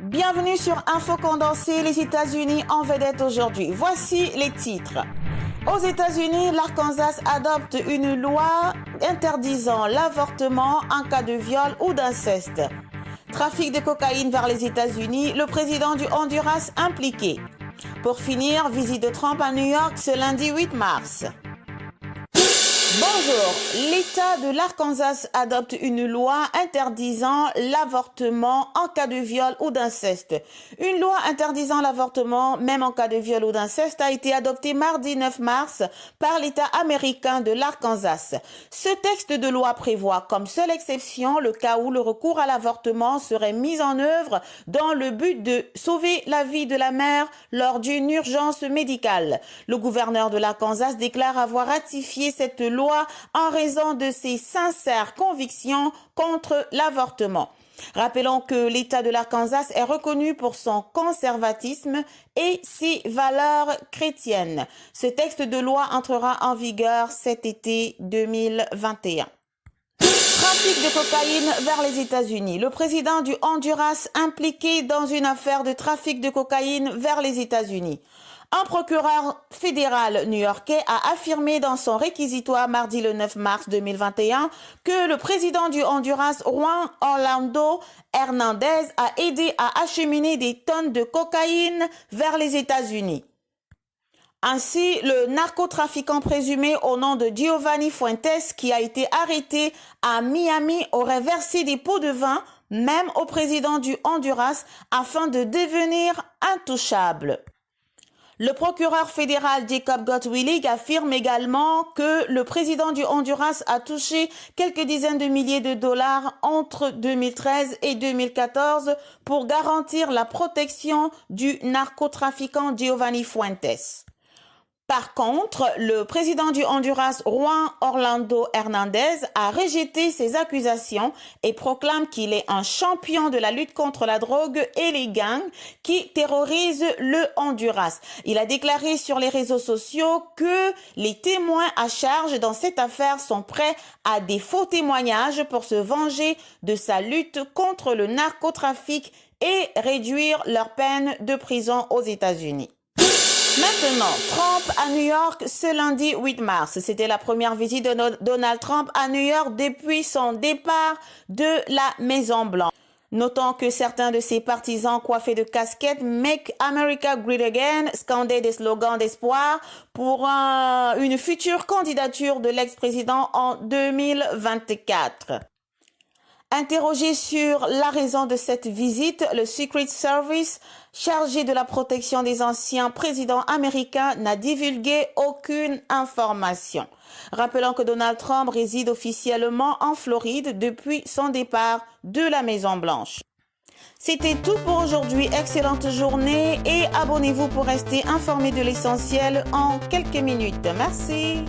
Bienvenue sur Info Condensé, les États-Unis en vedette aujourd'hui. Voici les titres. Aux États-Unis, l'Arkansas adopte une loi interdisant l'avortement en cas de viol ou d'inceste. Trafic de cocaïne vers les États-Unis, le président du Honduras impliqué. Pour finir, visite de Trump à New York ce lundi 8 mars. Bonjour, l'État de l'Arkansas adopte une loi interdisant l'avortement en cas de viol ou d'inceste. Une loi interdisant l'avortement, même en cas de viol ou d'inceste, a été adoptée mardi 9 mars par l'État américain de l'Arkansas. Ce texte de loi prévoit comme seule exception le cas où le recours à l'avortement serait mis en œuvre dans le but de sauver la vie de la mère lors d'une urgence médicale. Le gouverneur de l'Arkansas déclare avoir ratifié cette loi en raison de ses sincères convictions contre l'avortement. Rappelons que l'État de l'Arkansas est reconnu pour son conservatisme et ses valeurs chrétiennes. Ce texte de loi entrera en vigueur cet été 2021. Trafic de cocaïne vers les États-Unis. Le président du Honduras impliqué dans une affaire de trafic de cocaïne vers les États-Unis. Un procureur fédéral new-yorkais a affirmé dans son réquisitoire mardi le 9 mars 2021 que le président du Honduras, Juan Orlando Hernández, a aidé à acheminer des tonnes de cocaïne vers les États-Unis. Ainsi, le narcotrafiquant présumé au nom de Giovanni Fuentes, qui a été arrêté à Miami, aurait versé des pots de vin même au président du Honduras afin de devenir intouchable. Le procureur fédéral Jacob Gottwillig affirme également que le président du Honduras a touché quelques dizaines de milliers de dollars entre 2013 et 2014 pour garantir la protection du narcotrafiquant Giovanni Fuentes. Par contre, le président du Honduras, Juan Orlando Hernández, a rejeté ces accusations et proclame qu'il est un champion de la lutte contre la drogue et les gangs qui terrorisent le Honduras. Il a déclaré sur les réseaux sociaux que les témoins à charge dans cette affaire sont prêts à des faux témoignages pour se venger de sa lutte contre le narcotrafic et réduire leur peine de prison aux États-Unis. Maintenant, Trump à New York ce lundi 8 mars. C'était la première visite de Donald Trump à New York depuis son départ de la Maison-Blanche. Notons que certains de ses partisans coiffés de casquettes Make America Great Again scandaient des slogans d'espoir pour une future candidature de l'ex-président en 2024. Interrogé sur la raison de cette visite, le Secret Service, chargé de la protection des anciens présidents américains, n'a divulgué aucune information. Rappelons que Donald Trump réside officiellement en Floride depuis son départ de la Maison-Blanche. C'était tout pour aujourd'hui. Excellente journée et abonnez-vous pour rester informé de l'essentiel en quelques minutes. Merci.